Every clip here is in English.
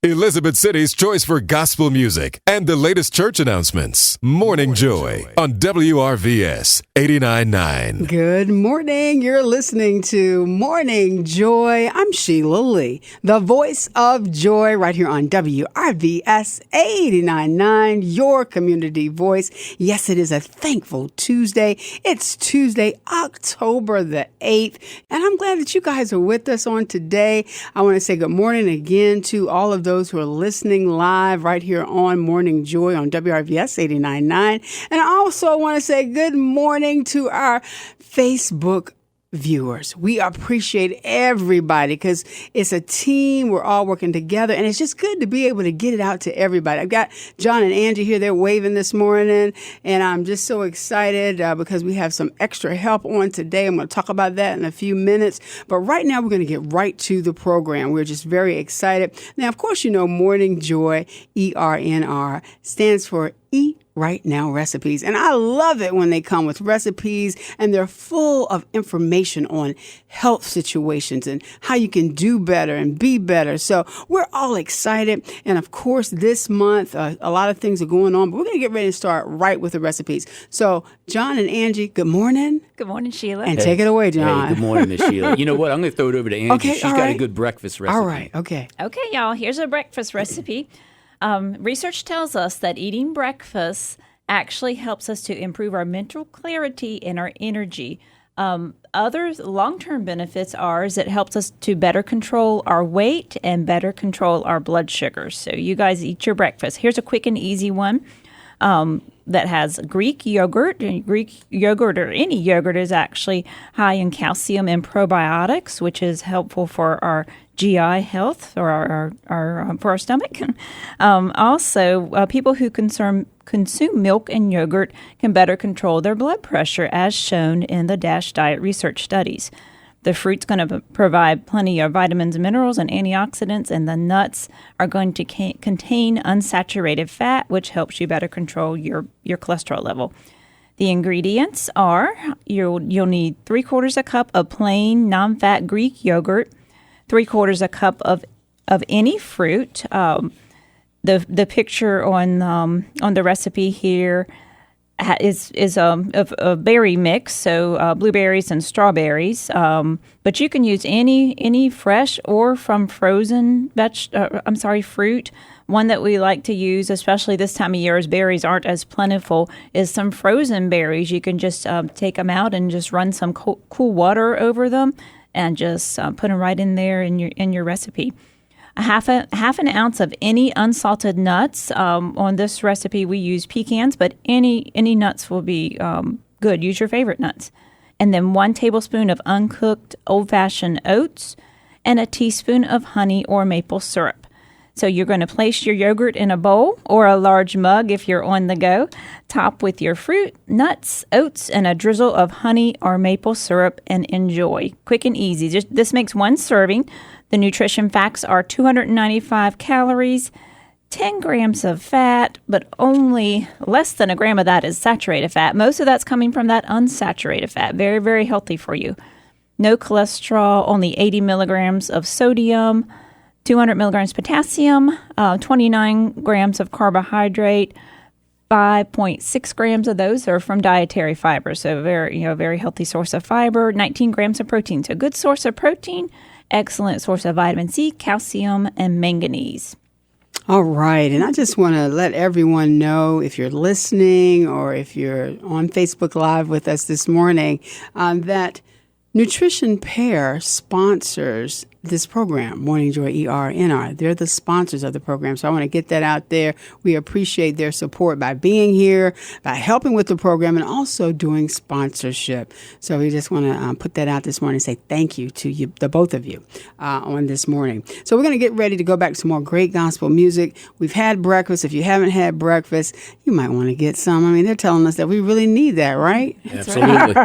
Elizabeth City's choice for gospel music and the latest church announcements. Morning Joy on WRVS 89.9. Good morning. You're listening to Morning Joy. I'm Sheila Lee, the voice of joy right here on WRVS 89.9, your community voice. Yes, it is a thankful Tuesday. It's Tuesday, October the 8th, and I'm glad that you guys are with us on today. I want to say good morning again to all of those who are listening live right here on Morning Joy on WRVS 89.9. And I also want to say good morning to our Facebook viewers. We appreciate everybody because it's a team. We're all working together, and it's just good to be able to get it out to everybody. I've got John and Angie here. They're waving this morning, and I'm just so excited because we have some extra help on today. I'm going to talk about that in a few minutes, but right now we're going to get right to the program. We're just very excited. Now, of course, you know, Morning Joy, ERNR, stands for Right Now Recipes. And I love it when they come with recipes and they're full of information on health situations and how you can do better and be better. So we're all excited. And of course, this month, a lot of things are going on, but we're going to get ready to start right with the recipes. So John and Angie, good morning. Good morning, Sheila. And take it away, John. Hey, good morning, Miss Sheila. You know what? I'm going to throw it over to Angie. Okay, She's got a good breakfast recipe. All right. Okay, y'all. Here's a breakfast recipe. Research tells us that eating breakfast actually helps us to improve our mental clarity and our energy. Other long-term benefits is it helps us to better control our weight and better control our blood sugar. So you guys eat your breakfast. Here's a quick and easy one that has Greek yogurt. And Greek yogurt or any yogurt is actually high in calcium and probiotics, which is helpful for our GI health or for our stomach. Also, people who consume milk and yogurt can better control their blood pressure, as shown in the DASH diet research studies. The fruit's going to provide plenty of vitamins, minerals, and antioxidants, and the nuts are going to contain unsaturated fat, which helps you better control your cholesterol level. The ingredients are you'll need 3/4 a cup of plain non-fat Greek yogurt, 3/4 a cup of any fruit. The picture on the recipe here is a berry mix, so blueberries and strawberries. But you can use any fresh or from frozen fruit. One that we like to use, especially this time of year, as berries aren't as plentiful, is some frozen berries. You can just take them out and just run some cool water over them, and just put them right in there in your recipe. Half an ounce of any unsalted nuts. On this recipe, we use pecans, but any nuts will be good. Use your favorite nuts. And then 1 tablespoon of uncooked old-fashioned oats and a teaspoon of honey or maple syrup. So you're going to place your yogurt in a bowl or a large mug if you're on the go. Top with your fruit, nuts, oats, and a drizzle of honey or maple syrup, and enjoy. Quick and easy. This makes one serving. The nutrition facts are 295 calories, 10 grams of fat, but only less than a gram of that is saturated fat. Most of that's coming from that unsaturated fat. Very, very healthy for you. No cholesterol, only 80 milligrams of sodium, 200 milligrams potassium, 29 grams of carbohydrate, 5.6 grams of those are from dietary fiber. So very healthy source of fiber, 19 grams of protein. So good source of protein, excellent source of vitamin C, calcium, and manganese. All right. And I just want to let everyone know, if you're listening or if you're on Facebook Live with us this morning, that Nutrition Pair sponsors this program, Morning Joy ERNR. They're the sponsors of the program, so I want to get that out there. We appreciate their support by being here, by helping with the program, and also doing sponsorship. So we just want to put that out this morning and say thank you to you, the both of you, on this morning. So we're going to get ready to go back to some more great gospel music. We've had breakfast. If you haven't had breakfast, you might want to get some. I mean, they're telling us that we really need that, right? Absolutely.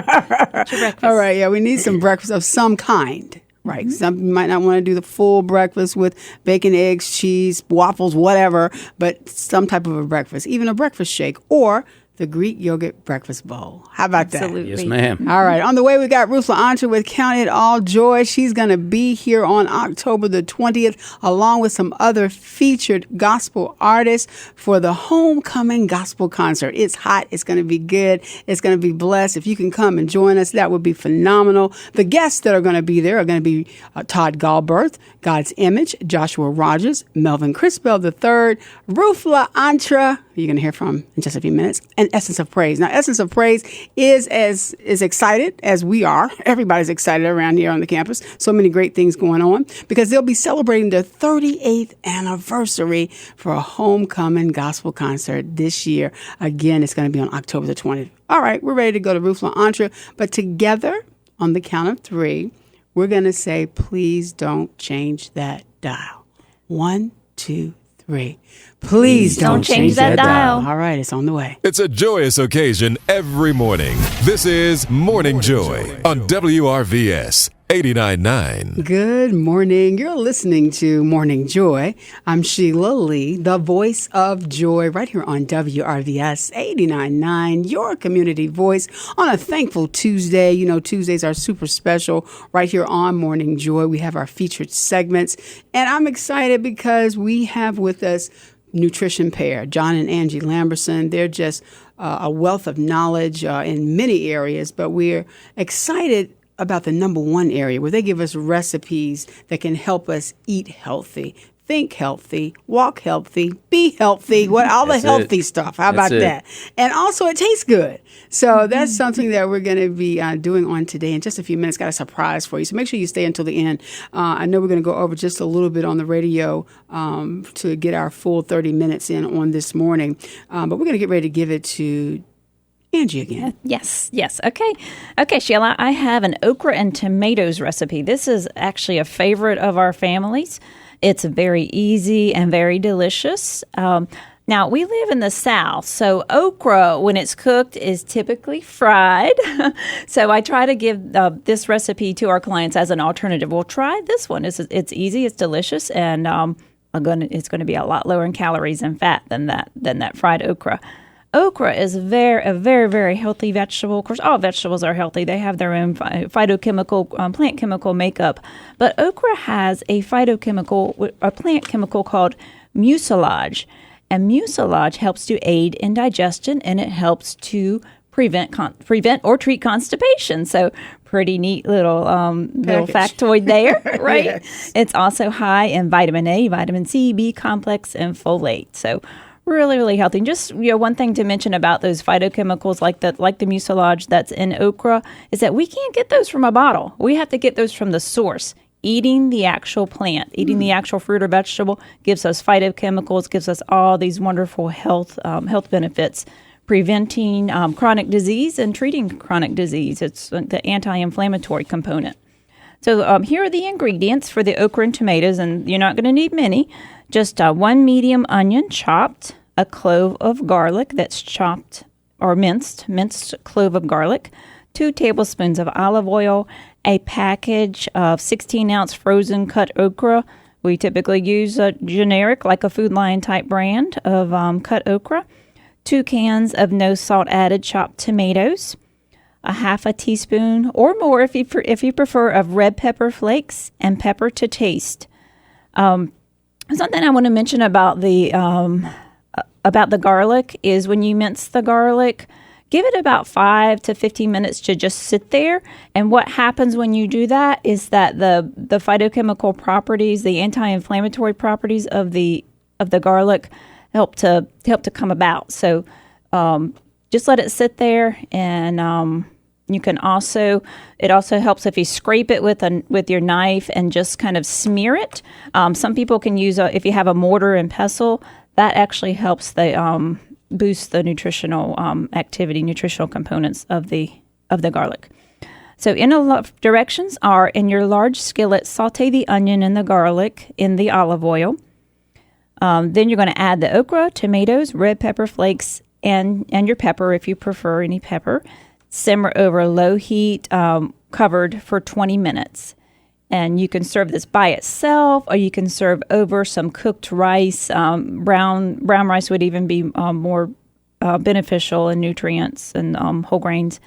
All right, yeah, we need some breakfast of some kind. Right. Mm-hmm. Some might not want to do the full breakfast with bacon, eggs, cheese, waffles, whatever, but some type of a breakfast, even a breakfast shake or the Greek yogurt breakfast bowl. How about Absolutely. Yes, ma'am. that? All right. On the way, we got Ruth LaAntra with Count It All Joy. She's going to be here on October the 20th, along with some other featured gospel artists for the Homecoming Gospel Concert. It's hot. It's going to be good. It's going to be blessed. If you can come and join us, that would be phenomenal. The guests that are going to be there are going to be Todd Galberth, God's Image, Joshua Rogers, Melvin Crispell III, Ruth LaAntra, you're going to hear from in just a few minutes, and Essence of Praise. Now, Essence of Praise is excited as we are. Everybody's excited around here on the campus. So many great things going on because they'll be celebrating their 38th anniversary for a Homecoming Gospel Concert this year. Again, it's going to be on October the 20th. All right, we're ready to go to Ruth LaAntra, but together on the count of three, we're going to say, please don't change that dial. 1, 2, 3. Please don't change that dial. All right, it's on the way. It's a joyous occasion every morning. This is Morning Joy on WRVS 89.9. Good morning. You're listening to Morning Joy. I'm Sheila Lee, the voice of joy, right here on WRVS 89.9, your community voice on a thankful Tuesday. You know, Tuesdays are super special right here on Morning Joy. We have our featured segments, and I'm excited because we have with us nutrition pair, John and Angie Lamberson. They're just a wealth of knowledge in many areas, but we're excited about the number one area where they give us recipes that can help us eat healthy, think healthy, walk healthy, be healthy, all the healthy stuff. How about that? And also it tastes good. So that's something that we're going to be doing on today. In just a few minutes, got a surprise for you. So make sure you stay until the end. I know we're going to go over just a little bit on the radio to get our full 30 minutes in on this morning. But we're going to get ready to give it to Angie again. Yes. Okay, Sheila, I have an okra and tomatoes recipe. This is actually a favorite of our families. It's very easy and very delicious. Now, we live in the South, so okra, when it's cooked, is typically fried. So I try to give this recipe to our clients as an alternative. Well, try this one. It's easy, it's delicious, and it's going to be a lot lower in calories and fat than that fried okra. Okra is a very, very healthy vegetable. Of course, all vegetables are healthy. They have their own phytochemical, plant chemical makeup. But okra has a plant chemical called mucilage. And mucilage helps to aid in digestion, and it helps to prevent or treat constipation. So pretty neat little factoid there, right? Yes. It's also high in vitamin A, vitamin C, B complex, and folate. So really, really healthy. And just one thing to mention about those phytochemicals like the mucilage that's in okra is that we can't get those from a bottle. We have to get those from the source. Eating the actual plant, eating the actual fruit or vegetable gives us phytochemicals, gives us all these wonderful health benefits, preventing chronic disease and treating chronic disease. It's the anti-inflammatory component. So here are the ingredients for the okra and tomatoes, and you're not going to need many. Just 1 medium onion chopped, a clove of garlic that's chopped or minced clove of garlic, 2 tablespoons of olive oil, a package of 16-ounce frozen cut okra. We typically use a generic, like a Food Lion type brand of cut okra, 2 cans of no salt added chopped tomatoes, a half a teaspoon or more if you prefer of red pepper flakes, and pepper to taste. Something I want to mention about the garlic is when you mince the garlic, give it about 5 to 15 minutes to just sit there. And what happens when you do that is that the phytochemical properties, the anti-inflammatory properties of the garlic help to come about. So just let it sit there, and you can it also helps if you scrape it with your knife and just kind of smear it. Some people can use if you have a mortar and pestle, that actually helps boost the nutritional components of the garlic. So directions are: in your large skillet, saute the onion and the garlic in the olive oil. Then you're going to add the okra, tomatoes, red pepper flakes, and your pepper if you prefer any pepper. Simmer over low heat, covered for 20 minutes. And you can serve this by itself, or you can serve over some cooked rice. Brown rice would even be more beneficial in nutrients and whole grains.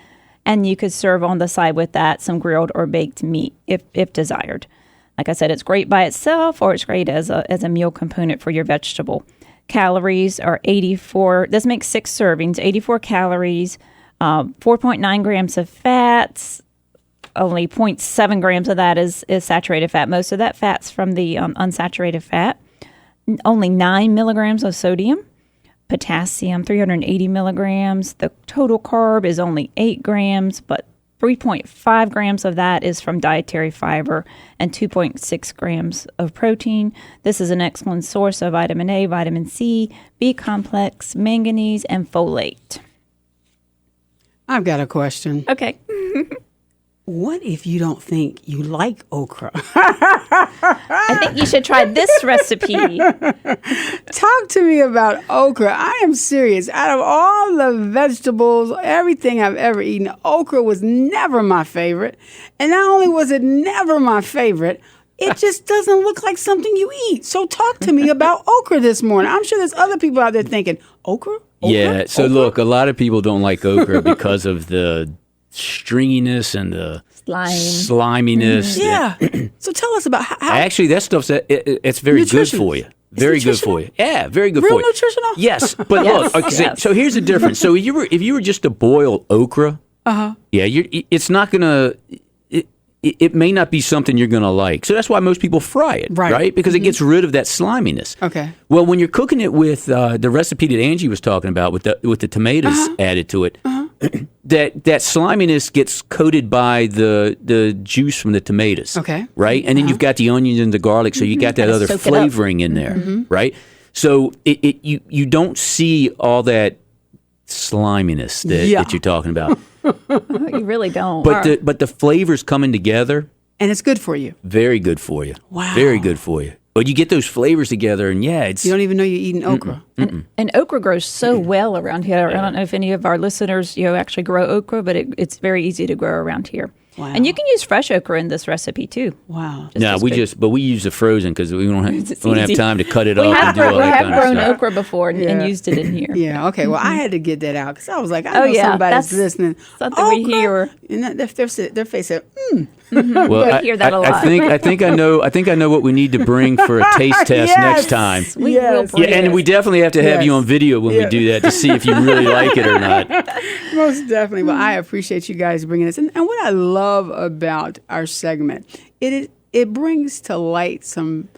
And you could serve on the side with that some grilled or baked meat if desired. Like I said, it's great by itself, or it's great as a meal component for your vegetable. Calories are 84. This makes 6 servings, 84 calories, 4.9 grams of fats. Only 0.7 grams of that is saturated fat. Most of that fat's from the unsaturated fat. Only 9 milligrams of sodium. Potassium, 380 milligrams. The total carb is only 8 grams, but 3.5 grams of that is from dietary fiber and 2.6 grams of protein. This is an excellent source of vitamin A, vitamin C, B complex, manganese, and folate. I've got a question. Okay. What if you don't think you like okra? I think you should try this recipe. Talk to me about okra. I am serious. Out of all the vegetables, everything I've ever eaten, okra was never my favorite. And not only was it never my favorite, it just doesn't look like something you eat. So talk to me about okra this morning. I'm sure there's other people out there thinking, okra? Yeah. So okra? look, a lot of people don't like okra because of the stringiness and the sliminess. Yeah. So tell us about how. Actually, that stuff's it's very good for you. Very good for you. Yeah, very good Real for you. nutritional? Yes, but Yes, look. Okay, yes. so here's the difference. So if you were just to boil okra, yeah, it's not gonna. It may not be something you're going to like. So that's why most people fry it, right? Because it gets rid of that sliminess. Okay. Well, when you're cooking it with the recipe that Angie was talking about with the tomatoes added to it, that sliminess gets coated by the juice from the tomatoes. Okay. Right? And then you've got the onions and the garlic, so you got that other soak it up. flavoring in there, right? So you don't see all that sliminess that you're talking about. You really don't. But the flavors coming together, And it's good for you. very good for you. Wow. Very good for you. But you get those flavors together, and it's You don't even know you're eating okra. And okra grows so well around here. I don't know if any of our listeners, actually grow okra, but it's very easy to grow around here. Wow. And you can use fresh okra in this recipe too. Wow. no, as we big. we use the frozen because we don't It's have easy. time to cut it We up and have, do all we that have kind of grown stuff. okra before and used it in here. Yeah, okay. Well, I had to get that out because I was like, I know yeah, somebody's that's listening. something we Okra? hear. And their face said, Well, We hear that a lot. I think I know what we need to bring for a taste test Yes. next time. We Yes. will bring Yeah, and it. we definitely have to have you Yes. on video when we do that to see if you really like it or not. Most definitely. Well, I appreciate you guys bringing this. And what I love about our segment, it brings to light some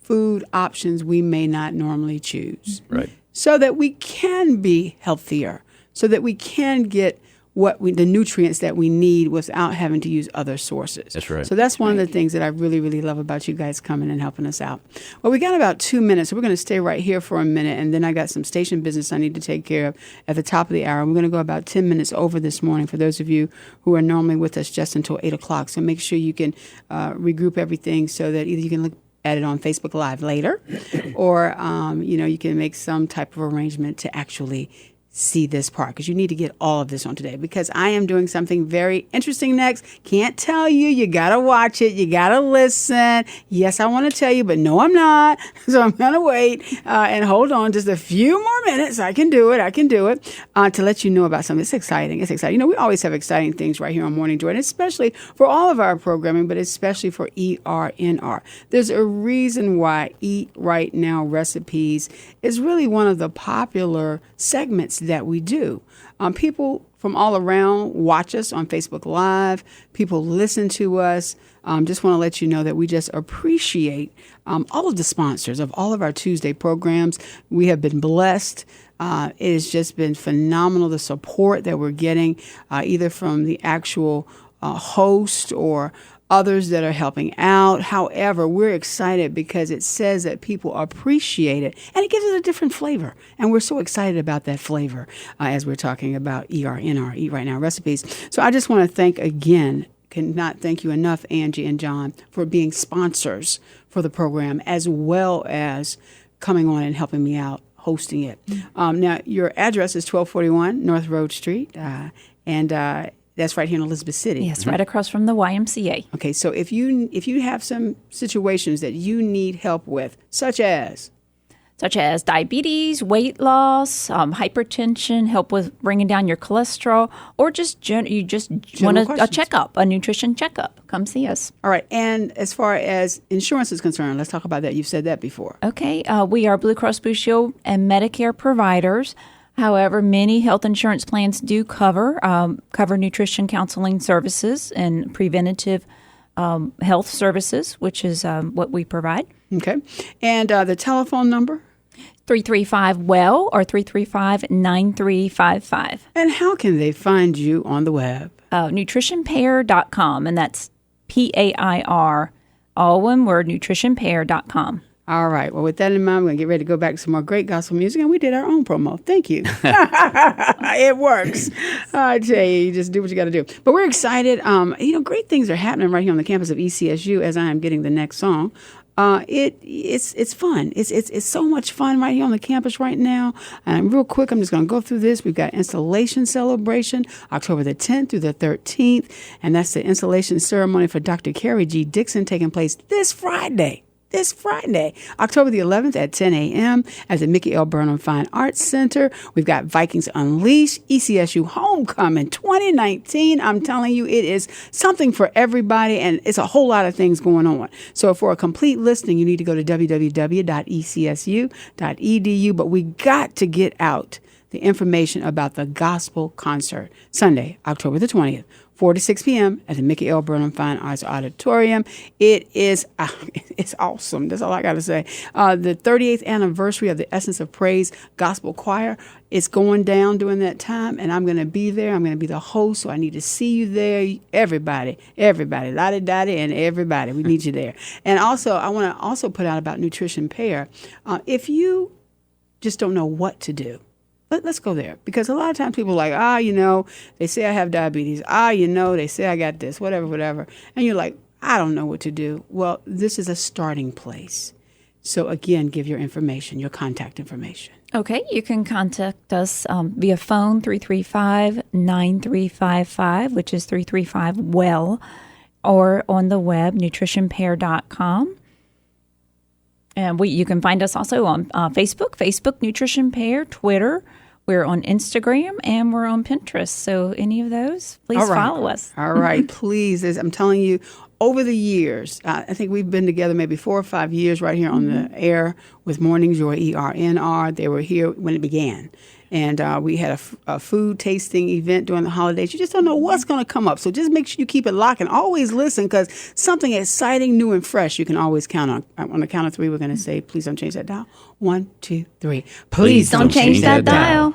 food options we may not normally choose. Right. So that we can be healthier, so that we can get the nutrients that we need without having to use other sources. That's right. So that's one of the things that I really, really love about you guys coming and helping us out. Well, we got about 2 minutes, so we're going to stay right here for a minute, and then I got some station business I need to take care of at the top of the hour. We're going to go about 10 minutes over this morning for those of you who are normally with us just until 8 o'clock. So make sure you can regroup everything so that either you can look at it on Facebook Live later, or you can make some type of arrangement to actually see this part, because you need to get all of this on today, because I am doing something very interesting next. Can't tell you. You got to watch it. You got to listen. Yes, I want to tell you, but no, I'm not. So I'm going to wait and hold on just a few more minutes. I can do it to let you know about something. It's exciting. We always have exciting things right here on Morning Joy, and especially for all of our programming, but especially for ERNR. There's a reason why Eat Right Now Recipes is really one of the popular segments that we do. People from all around watch us on Facebook Live. People listen to us. Just want to let you know that we just appreciate all of the sponsors of all of our Tuesday programs. We have been blessed. It has just been phenomenal, the support that we're getting, either from the actual host or others that are helping out. However, we're excited because it says that people appreciate it, and it gives it a different flavor. And we're so excited about that flavor as we're talking about ERNR, Eat Right Now Recipes. So I just want to cannot thank you enough, Angie and John, for being sponsors for the program, as well as coming on and helping me out hosting it. Now, your address is 1241 North Road Street, and that's right here in Elizabeth City. Yes, right across from the YMCA. Okay, so if you have some situations that you need help with, such as such as diabetes, weight loss, hypertension, help with bringing down your cholesterol, or you just want a checkup, a nutrition checkup. Come see us. All right. And as far as insurance is concerned, let's talk about that. You've said that before. Okay. We are Blue Cross Blue Shield and Medicare providers. However, many health insurance plans do cover nutrition counseling services and preventative health services, which is what we provide. Okay. And the telephone number? 335-WELL or 335-9355. And how can they find you on the web? Nutritionpair.com, and that's PAIR, all one word, nutritionpair.com. All right. Well, with that in mind, we're going to get ready to go back to some more great gospel music, and we did our own promo. Thank you. It works. I tell you, you just do what you got to do. But we're excited. Great things are happening right here on the campus of ECSU as I am getting the next song. It's fun. It's so much fun right here on the campus right now. And real quick, I'm just going to go through this. We've got installation celebration October the 10th through the 13th, and that's the installation ceremony for Dr. Carrie G. Dixon taking place this Friday, October the 11th at 10 a.m. at the Mickey L. Burnham Fine Arts Center. We've got Vikings Unleashed, ECSU Homecoming 2019. I'm telling you, it is something for everybody, and it's a whole lot of things going on. So for a complete listing, you need to go to www.ecsu.edu, but we got to get out the information about the gospel concert Sunday, October the 20th. 4 to 6 p.m. at the Mickey L. Burnham Fine Arts Auditorium. It is, it's awesome. That's all I got to say. The 38th anniversary of the Essence of Praise Gospel Choir is going down during that time, and I'm going to be there. I'm going to be the host, so I need to see you there. Everybody, lottie-dottie, and everybody. We need you there. And also, I want to also put out about Nutrition Pair. If you just don't know what to do, let's go there, because a lot of times people are like, they say I have diabetes. They say I got this, whatever. And you're like, I don't know what to do. Well, this is a starting place. So again, give your information, your contact information. Okay, you can contact us via phone 335-9355, which is 335-WELL, or on the web, nutritionpair.com. And you can find us also on Facebook Nutrition Pair, Twitter. We're on Instagram, and we're on Pinterest. So any of those, please follow us. All right, please. As I'm telling you, over the years, I think we've been together maybe 4 or 5 years right here on the air with Morning Joy ERNR. They were here when it began. And we had a food tasting event during the holidays. You just don't know what's going to come up. So just make sure you keep it locked and always listen, because something exciting, new, and fresh you can always count on. On the count of 3, we're going to say, please don't change that dial. 1, 2, 3. Please don't change that dial.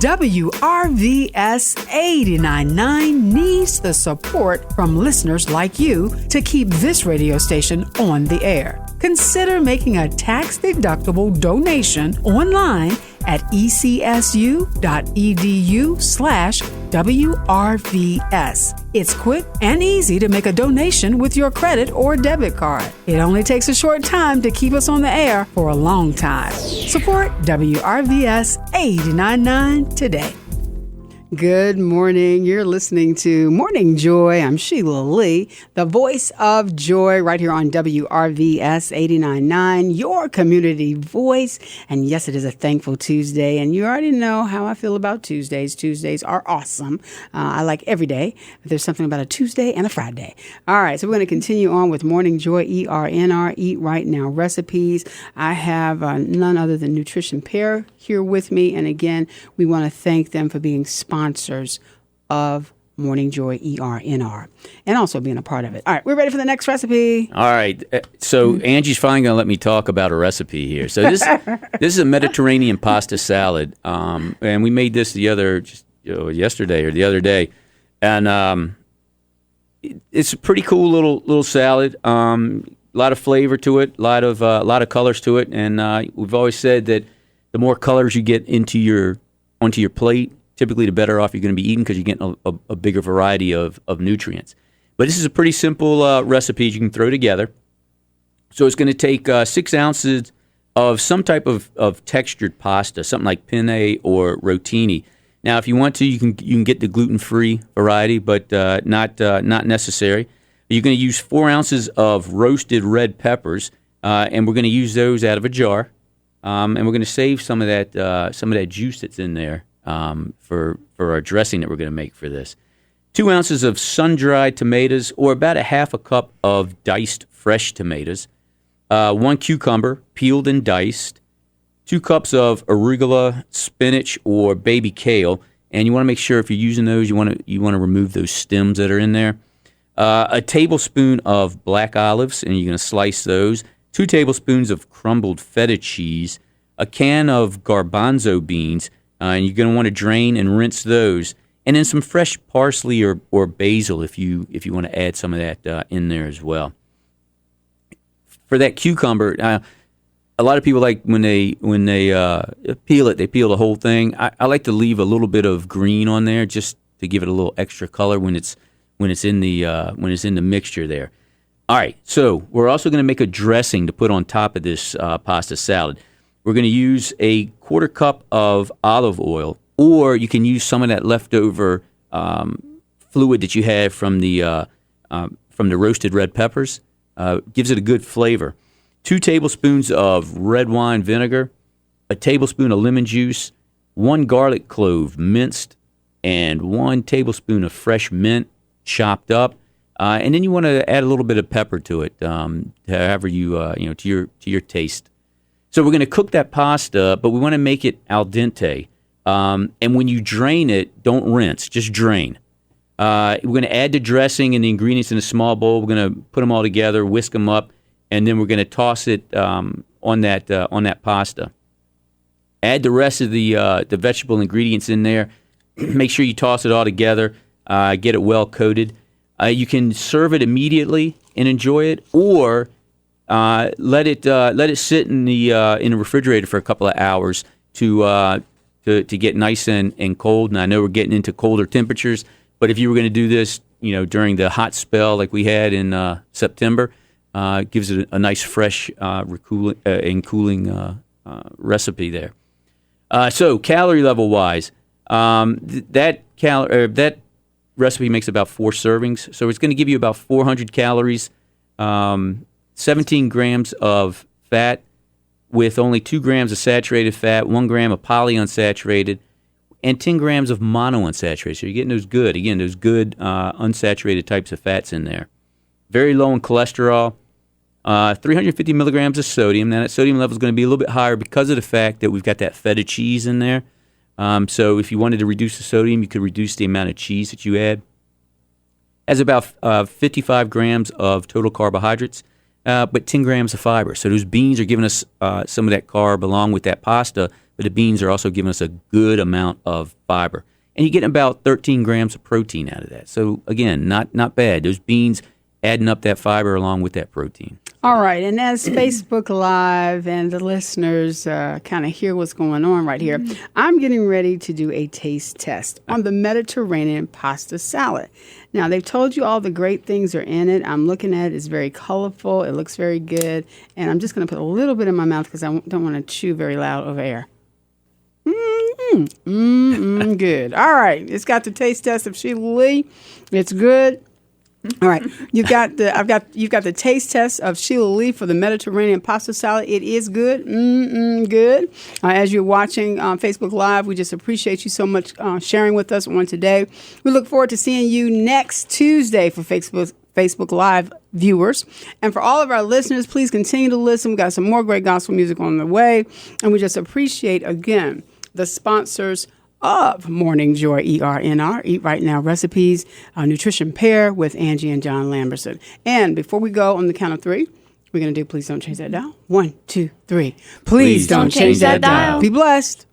WRVS 89.9 needs the support from listeners like you to keep this radio station on the air. Consider making a tax-deductible donation online at ecsu.edu/WRVS. It's quick and easy to make a donation with your credit or debit card. It only takes a short time to keep us on the air for a long time. Support WRVS 89.9 today. Good morning. You're listening to Morning Joy. I'm Sheila Lee, the voice of joy right here on WRVS 89.9, your community voice. And yes, it is a thankful Tuesday. And you already know how I feel about Tuesdays. Tuesdays are awesome. I like every day, but there's something about a Tuesday and a Friday. All right, so we're going to continue on with Morning Joy ERNR, Eat Right Now recipes. I have none other than Nutrition Pair here with me. And again, we want to thank them for being sponsors of Morning Joy ERNR and also being a part of it. All right, we're ready for the next recipe. All right, so Angie's finally going to let me talk about a recipe here. So this is a Mediterranean pasta salad, and we made this yesterday or the other day, and it's a pretty cool little salad. A lot of flavor to it, a lot of colors to it, and we've always said that the more colors you get onto your plate, typically the better off you're going to be eating, because you're getting a bigger variety of nutrients. But this is a pretty simple recipe you can throw together. So it's going to take 6 ounces of some type of textured pasta, something like penne or rotini. Now, if you want to, you can get the gluten-free variety, but not necessary. You're going to use 4 ounces of roasted red peppers, and we're going to use those out of a jar. and we're going to save some of that juice that's in there for our dressing that we're going to make for this. 2 ounces of sun-dried tomatoes, or about a half a cup of diced fresh tomatoes. 1 cucumber, peeled and diced. 2 cups of arugula, spinach, or baby kale. And you want to make sure if you're using those, you want to remove those stems that are in there. A tablespoon of black olives, and you're going to slice those. 2 tablespoons of crumbled feta cheese. A can of garbanzo beans, and you're going to want to drain and rinse those. And then some fresh parsley or basil if you want to add some of that in there as well. For that cucumber, a lot of people like when they peel it, they peel the whole thing. I like to leave a little bit of green on there just to give it a little extra color when it's in the mixture there. All right, so we're also going to make a dressing to put on top of this pasta salad. We're going to use a 1/4 cup of olive oil. Or you can use some of that leftover fluid that you had from the roasted red peppers. Gives it a good flavor. 2 tablespoons of red wine vinegar, a tablespoon of lemon juice, 1 garlic clove minced, and 1 tablespoon of fresh mint chopped up. And then you want to add a little bit of pepper to it, however to your taste. So we're going to cook that pasta, but we want to make it al dente. And when you drain it, don't rinse, just drain. We're going to add the dressing and the ingredients in a small bowl. We're going to put them all together, whisk them up, and then we're going to toss it on that pasta. Add the rest of the vegetable ingredients in there. Make sure you toss it all together. Get it well coated. You can serve it immediately and enjoy it, or let it sit in the refrigerator for a couple of hours to get nice and cold. And I know we're getting into colder temperatures, but if you were going to do this, during the hot spell like we had in September, gives it a nice fresh cooling recipe there. So calorie level wise, that recipe makes about 4 servings, so it's going to give you about 400 calories, 17 grams of fat, with only 2 grams of saturated fat, 1 gram of polyunsaturated, and 10 grams of monounsaturated. So you're getting those good unsaturated types of fats in there. Very low in cholesterol. 350 milligrams of sodium. Now that sodium level is going to be a little bit higher because of the fact that we've got that feta cheese in there. So if you wanted to reduce the sodium, you could reduce the amount of cheese that you add. Has about 55 grams of total carbohydrates. But 10 grams of fiber. So those beans are giving us some of that carb along with that pasta, but the beans are also giving us a good amount of fiber. And you're getting about 13 grams of protein out of that. So again, not bad. Those beans adding up that fiber along with that protein. All right, and as Facebook Live and the listeners kind of hear what's going on right here, I'm getting ready to do a taste test on the Mediterranean pasta salad. Now, they've told you all the great things are in it. I'm looking at it. It's very colorful. It looks very good. And I'm just going to put a little bit in my mouth because I don't want to chew very loud over air. Good. All right, it's got the taste test of Sheila Lee. It's good. All right, you've got the taste test of Sheila Lee for the Mediterranean pasta salad. It is good, good. As you're watching Facebook Live, we just appreciate you so much sharing with us on today. We look forward to seeing you next Tuesday for Facebook Live viewers. And for all of our listeners, please continue to listen. We've got some more great gospel music on the way, and we just appreciate again the sponsors of Morning Joy ERNR, Eat Right Now Recipes, Nutrition Pair with Angie and John Lamberson. And before we go on the count of 3, we're going to do Please Don't Change That Dial. 1, 2, 3. Please don't change that dial. Be blessed.